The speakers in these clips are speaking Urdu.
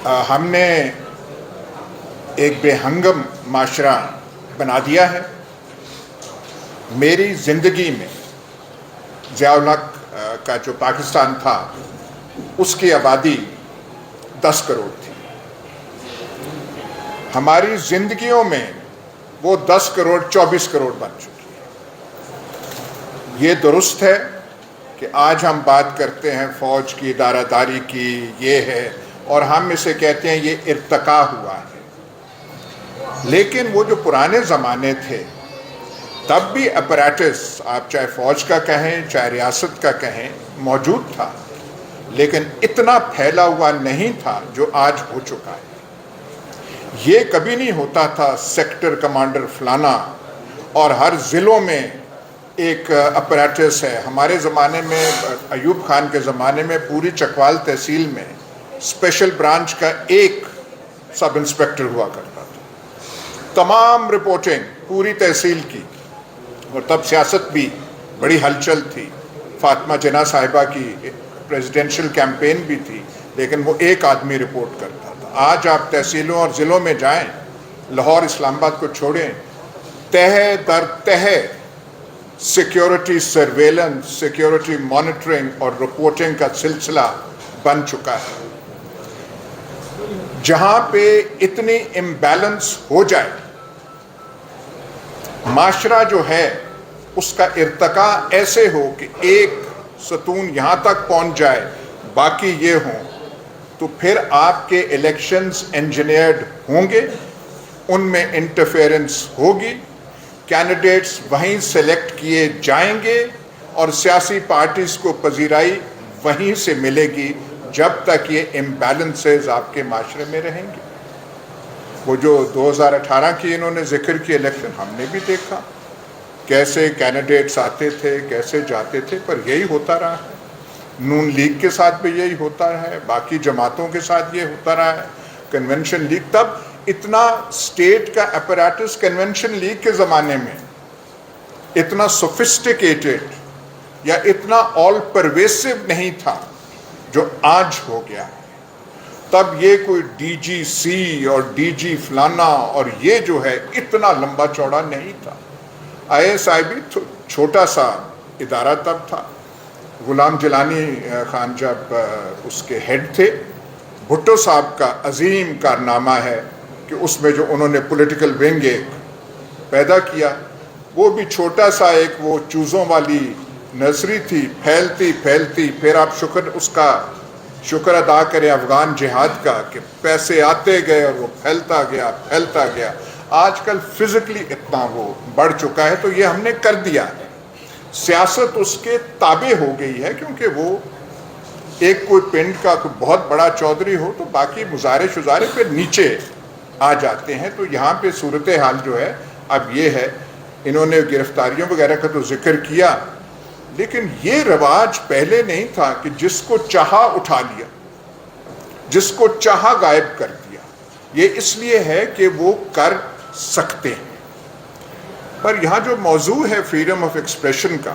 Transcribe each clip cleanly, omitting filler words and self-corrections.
ہم نے ایک بے ہنگم معاشرہ بنا دیا ہے. میری زندگی میں ضیاء الحق کا جو پاکستان تھا اس کی آبادی 10 کروڑ تھی. ہماری زندگیوں میں وہ 10 کروڑ 24 کروڑ بن چکی ہے. یہ درست ہے کہ آج ہم بات کرتے ہیں فوج کی ادارہ داری کی، یہ ہے، اور ہم اسے کہتے ہیں یہ ارتقا ہوا ہے. لیکن وہ جو پرانے زمانے تھے تب بھی اپریٹس، آپ چاہے فوج کا کہیں چاہے ریاست کا کہیں، موجود تھا، لیکن اتنا پھیلا ہوا نہیں تھا جو آج ہو چکا ہے. یہ کبھی نہیں ہوتا تھا سیکٹر کمانڈر فلانا اور ہر ضلعوں میں ایک اپریٹس ہے. ہمارے زمانے میں، ایوب خان کے زمانے میں، پوری چکوال تحصیل میں اسپیشل برانچ کا ایک سب انسپیکٹر ہوا کرتا تھا. تمام رپورٹنگ پوری تحصیل کی، اور تب سیاست بھی بڑی ہلچل تھی. فاطمہ جناح صاحبہ کی پریزیڈنشل کیمپین بھی تھی، لیکن وہ ایک آدمی رپورٹ کرتا تھا. آج آپ تحصیلوں اور ضلعوں میں جائیں، لاہور اسلام آباد کو چھوڑیں، تہہ در تہہ سیکیورٹی سرویلنس، سیکیورٹی مانیٹرنگ اور رپورٹنگ کا سلسلہ بن چکا ہے. جہاں پہ اتنی امبیلنس ہو جائے، معاشرہ جو ہے اس کا ارتقا ایسے ہو کہ ایک ستون یہاں تک پہنچ جائے، باقی یہ ہوں، تو پھر آپ کے الیکشنز انجینئرڈ ہوں گے، ان میں انٹرفیئرنس ہوگی، کینڈیڈیٹس وہیں سلیکٹ کیے جائیں گے، اور سیاسی پارٹیز کو پذیرائی وہیں سے ملے گی جب تک یہ امبیلنسز آپ کے معاشرے میں رہیں گے. وہ جو 2018 کی انہوں نے ذکر کی الیکشن، ہم نے بھی دیکھا کیسے کینڈیڈیٹس آتے تھے، کیسے جاتے تھے، پر یہی ہوتا رہا ہے. نون لیگ کے ساتھ بھی یہی ہوتا رہا ہے، باقی جماعتوں کے ساتھ یہ ہوتا رہا ہے. کنونشن لیگ، تب اتنا اسٹیٹ کا اپریٹس کنونشن لیگ کے زمانے میں اتنا سوفسٹیکیٹڈ یا اتنا آل پرویسو نہیں تھا جو آج ہو گیا ہے. تب یہ کوئی ڈی جی سی اور ڈی جی فلانا اور یہ جو ہے اتنا لمبا چوڑا نہیں تھا. آئی ایس آئی بھی چھوٹا سا ادارہ تب تھا. غلام جیلانی خان جب اس کے ہیڈ تھے، بھٹو صاحب کا عظیم کارنامہ ہے کہ اس میں جو انہوں نے پولیٹیکل ونگ ایک پیدا کیا، وہ بھی چھوٹا سا ایک وہ چوزوں والی نرسری تھی، پھیلتی پھیلتی. پھر آپ اس کا شکر ادا کریں افغان جہاد کا کہ پیسے آتے گئے اور وہ پھیلتا گیا پھیلتا گیا. آج کل فزیکلی اتنا وہ بڑھ چکا ہے، تو یہ ہم نے کر دیا ہے. سیاست اس کے تابع ہو گئی ہے، کیونکہ وہ ایک کوئی پنڈ کا کوئی بہت بڑا چودھری ہو تو باقی مظاہرے شظاہرے پہ نیچے آ جاتے ہیں. تو یہاں پہ صورتحال جو ہے اب یہ ہے. انہوں نے گرفتاریوں وغیرہ کا تو ذکر کیا، لیکن یہ رواج پہلے نہیں تھا کہ جس کو چاہا اٹھا لیا، جس کو چاہا غائب کر دیا. یہ اس لیے ہے کہ وہ کر سکتے ہیں. پر یہاں جو موضوع ہے فریڈم آف ایکسپریشن کا،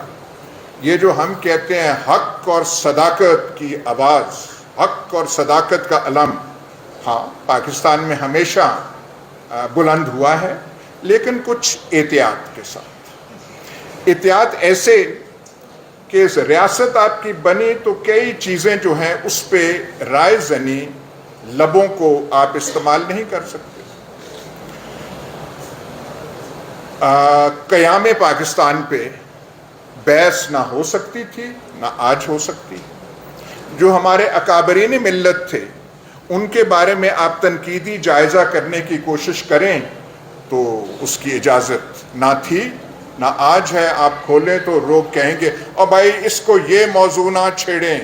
یہ جو ہم کہتے ہیں حق اور صداقت کی آواز، حق اور صداقت کا علم، ہاں پاکستان میں ہمیشہ بلند ہوا ہے، لیکن کچھ احتیاط کے ساتھ. احتیاط ایسے کہ ریاست آپ کی بنی تو کئی چیزیں جو ہیں اس پہ رائے زنی، لبوں کو آپ استعمال نہیں کر سکتے. قیام پاکستان پہ بحث نہ ہو سکتی تھی، نہ آج ہو سکتی. جو ہمارے اکابرین ملت تھے ان کے بارے میں آپ تنقیدی جائزہ کرنے کی کوشش کریں تو اس کی اجازت نہ تھی، نہ آج ہے. آپ کھولیں تو لوگ کہیں گے اور بھائی اس کو یہ موضوع نہ چھیڑیں،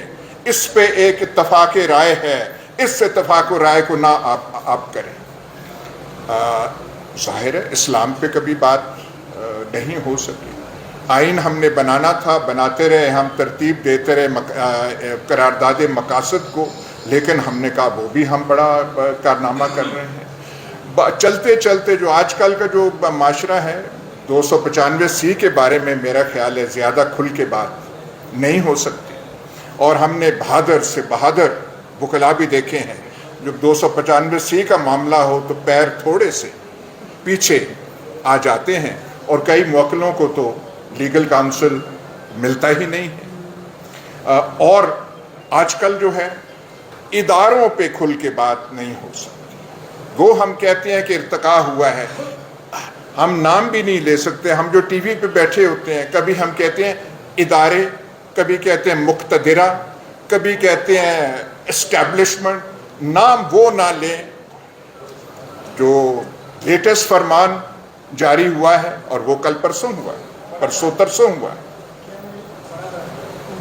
اس پہ ایک اتفاق رائے ہے، اس اتفاق رائے کو نہ آپ کریں. ظاہر ہے اسلام پہ کبھی بات نہیں ہو سکی. آئین ہم نے بنانا تھا، بناتے رہے، ہم ترتیب دیتے رہے قرارداد مقاصد کو، لیکن ہم نے کہا وہ بھی ہم بڑا کارنامہ کر رہے ہیں. چلتے چلتے جو آج کل کا جو معاشرہ ہے، 295 کے بارے میں میرا خیال ہے زیادہ کھل کے بات نہیں ہو سکتی. اور ہم نے بہادر سے بہادر وکلا بھی دیکھے ہیں جب 295C کا معاملہ ہو تو پیر تھوڑے سے پیچھے آ جاتے ہیں اور کئی موکلوں کو تو لیگل کاؤنسل ملتا ہی نہیں ہے. اور آج کل جو ہے اداروں پہ کھل کے بات نہیں ہو سکتی. وہ ہم کہتے ہیں کہ ارتقا ہوا ہے، ہم نام بھی نہیں لے سکتے. ہم جو ٹی وی پہ بیٹھے ہوتے ہیں کبھی ہم کہتے ہیں ادارے، کبھی کہتے ہیں مقتدرہ، کبھی کہتے ہیں اسٹیبلشمنٹ. نام وہ نہ لیں. جو لیٹسٹ فرمان جاری ہوا ہے اور وہ کل پرسوں ہوا ہے، پرسوں ترسوں ہوا ہے،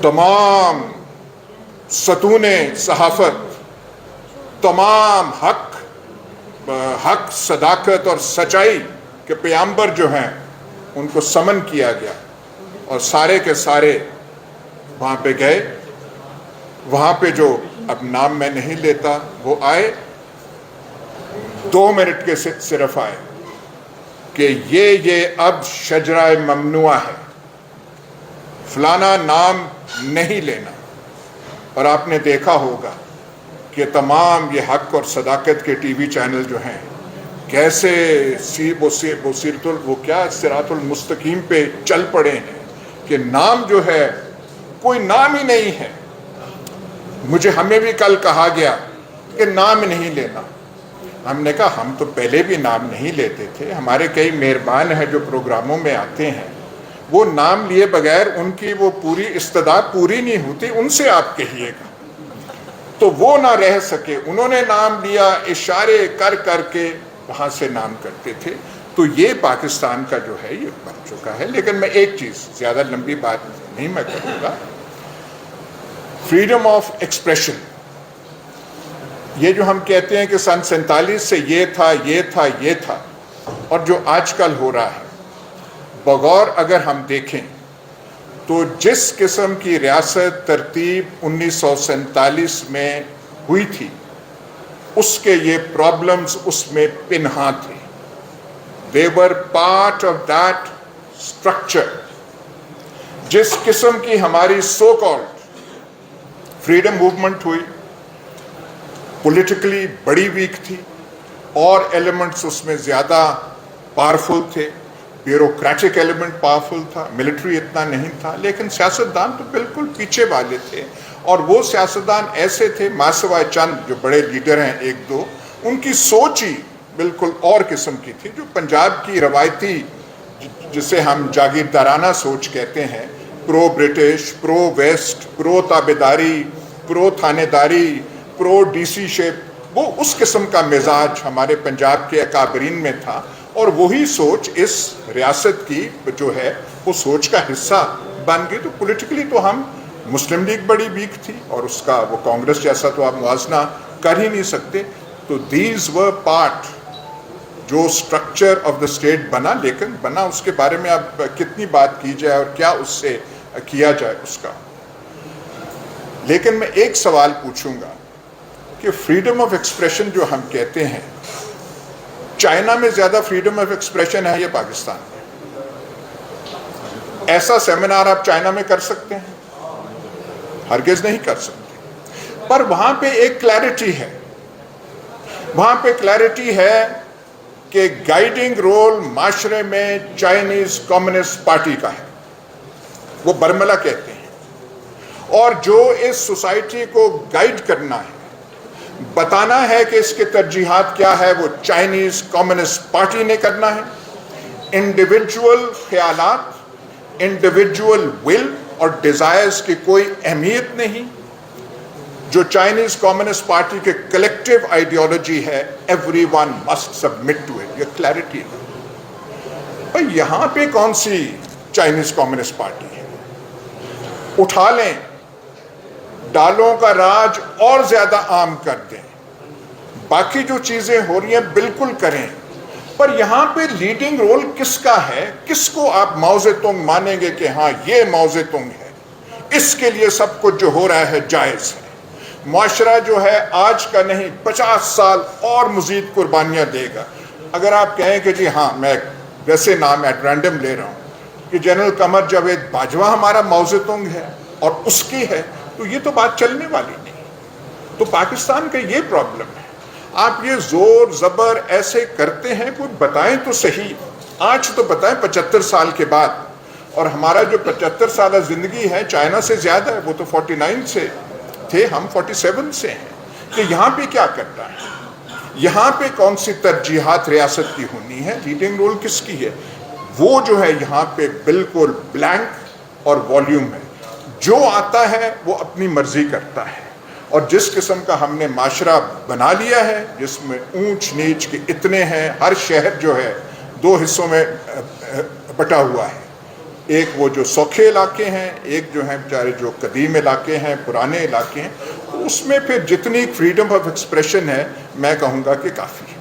تمام ستون صحافت، تمام حق صداقت اور سچائی کے پیامبر جو ہیں ان کو سمن کیا گیا اور سارے کے سارے وہاں پہ گئے. وہاں پہ جو اب نام میں نہیں لیتا وہ آئے، 2 منٹ کے صرف آئے کہ یہ اب شجرہ ممنوع ہے، فلانا نام نہیں لینا. اور آپ نے دیکھا ہوگا کہ تمام یہ حق اور صداقت کے ٹی وی چینل جو ہیں کیسے صراط المستقیم پہ چل پڑے ہیں کہ نام جو ہے کوئی نام ہی نہیں ہے. ہمیں بھی کل کہا گیا کہ نام نہیں لینا. ہم نے کہا ہم تو پہلے بھی نام نہیں لیتے تھے، ہمارے کئی مہربان ہیں جو پروگراموں میں آتے ہیں، وہ نام لیے بغیر ان کی وہ پوری استعداد پوری نہیں ہوتی، ان سے آپ کہیے گا. تو وہ نہ رہ سکے، انہوں نے نام لیا، اشارے کر کر کے وہاں سے نام کرتے تھے. تو یہ پاکستان کا جو ہے یہ بن چکا ہے. لیکن میں ایک چیز، زیادہ لمبی بات نہیں میں کروں گا، فریڈم آف ایکسپریشن، یہ جو ہم کہتے ہیں کہ سن 47 سے یہ تھا اور جو آج کل ہو رہا ہے، بغور اگر ہم دیکھیں تو جس قسم کی ریاست ترتیب 1947 میں ہوئی تھی اس کے یہ پرابلمز اس میں پنہاں تھے. They were part of that structure. جس قسم کی ہماری سو کالڈ فریڈم موومنٹ ہوئی، پولیٹیکلی بڑی ویک تھی اور ایلیمنٹس اس میں زیادہ پاورفل تھے. بیوروکریٹک ایلیمنٹ پاورفل تھا، ملٹری اتنا نہیں تھا، لیکن سیاستدان تو بالکل پیچھے والے تھے. اور وہ سیاستدان ایسے تھے، ماسوائے چند جو بڑے لیڈر ہیں 1-2، ان کی سوچ ہی بالکل اور قسم کی تھی. جو پنجاب کی روایتی جسے ہم جاگیردارانہ سوچ کہتے ہیں، پرو برٹش، پرو ویسٹ، پرو تابیداری، پرو تھانے داری، پرو ڈی سی شپ، وہ اس قسم کا مزاج ہمارے پنجاب کے اکابرین میں تھا. اور وہی سوچ اس ریاست کی جو ہے وہ سوچ کا حصہ بن گئی. تو پولیٹیکلی تو ہم مسلم لیگ بڑی ویک تھی اور اس کا وہ کانگریس جیسا تو آپ موازنہ کر ہی نہیں سکتے. تو دیز ور پارٹ جو سٹرکچر آف دا اسٹیٹ بنا، لیکن بنا اس کے بارے میں اب کتنی بات کی جائے اور کیا اس سے کیا جائے اس کا. لیکن میں ایک سوال پوچھوں گا کہ فریڈم آف ایکسپریشن جو ہم کہتے ہیں، چائنا میں زیادہ فریڈم آف ایکسپریشن ہے یا پاکستان میں؟ ایسا سیمینار آپ چائنا میں کر سکتے ہیں؟ ہرگز نہیں کر سکتے. پر وہاں پہ ایک کلیرٹی ہے، وہاں پہ کلیرٹی ہے کہ گائیڈنگ رول معاشرے میں چائنیز کمیونسٹ پارٹی کا ہے، وہ برملا کہتے ہیں. اور جو اس سوسائٹی کو گائیڈ کرنا ہے، بتانا ہے کہ اس کے ترجیحات کیا ہے، وہ چائنیز کمیونسٹ پارٹی نے کرنا ہے. انڈیویجول خیالات، انڈیویجول ول اور ڈیزائرز کی کوئی اہمیت نہیں. جو چائنیز کمیونسٹ پارٹی کے کلیکٹیو آئیڈیالوجی ہے، every one must submit to it, یہ کلیرٹی ہے. بھائی یہاں پہ کون سی چائنیز کمیونسٹ پارٹی ہے؟ اٹھا لیں، ڈالوں کا راج اور زیادہ عام کر دیں، باقی جو چیزیں ہو رہی ہیں بالکل کریں. پر یہاں پہ لیڈنگ رول کس کا ہے؟ کس کو آپ ماؤ زے تونگ مانیں گے کہ ہاں یہ ماؤ زے تونگ ہے، اس کے لیے سب کچھ جو ہو رہا ہے جائز ہے؟ معاشرہ جو ہے آج کا نہیں 50 سال اور مزید قربانیاں دے گا. اگر آپ کہیں کہ جی ہاں میں ویسے نام ایٹ رینڈم لے رہا ہوں کہ جنرل قمر جاوید باجوہ ہمارا ماؤ زے تونگ ہے اور اس کی ہے، تو یہ تو بات چلنے والی نہیں. تو پاکستان کا یہ پرابلم ہے. آپ یہ زور زبر ایسے کرتے ہیں، کوئی بتائیں تو صحیح، آج تو بتائیں 75 سال کے بعد، اور ہمارا جو 75 سالہ زندگی ہے چائنا سے زیادہ ہے، وہ تو 49 سے تھے، ہم 47 سے ہیں، کہ یہاں پہ کیا کرنا ہے، یہاں پہ کون سی ترجیحات ریاست کی ہونی ہے، لیڈنگ رول کس کی ہے، وہ جو ہے یہاں پہ بالکل بلینک اور والیوم ہے، جو آتا ہے وہ اپنی مرضی کرتا ہے، اور جس قسم کا ہم نے معاشرہ بنا لیا ہے جس میں اونچ نیچ کے اتنے ہیں، ہر شہر جو ہے 2 حصوں میں بٹا ہوا ہے، ایک وہ جو سوکھے علاقے ہیں، ایک جو ہیں بیچارے جو قدیم علاقے ہیں، پرانے علاقے ہیں، اس میں پھر جتنی فریڈم آف ایکسپریشن ہے میں کہوں گا کہ کافی ہے۔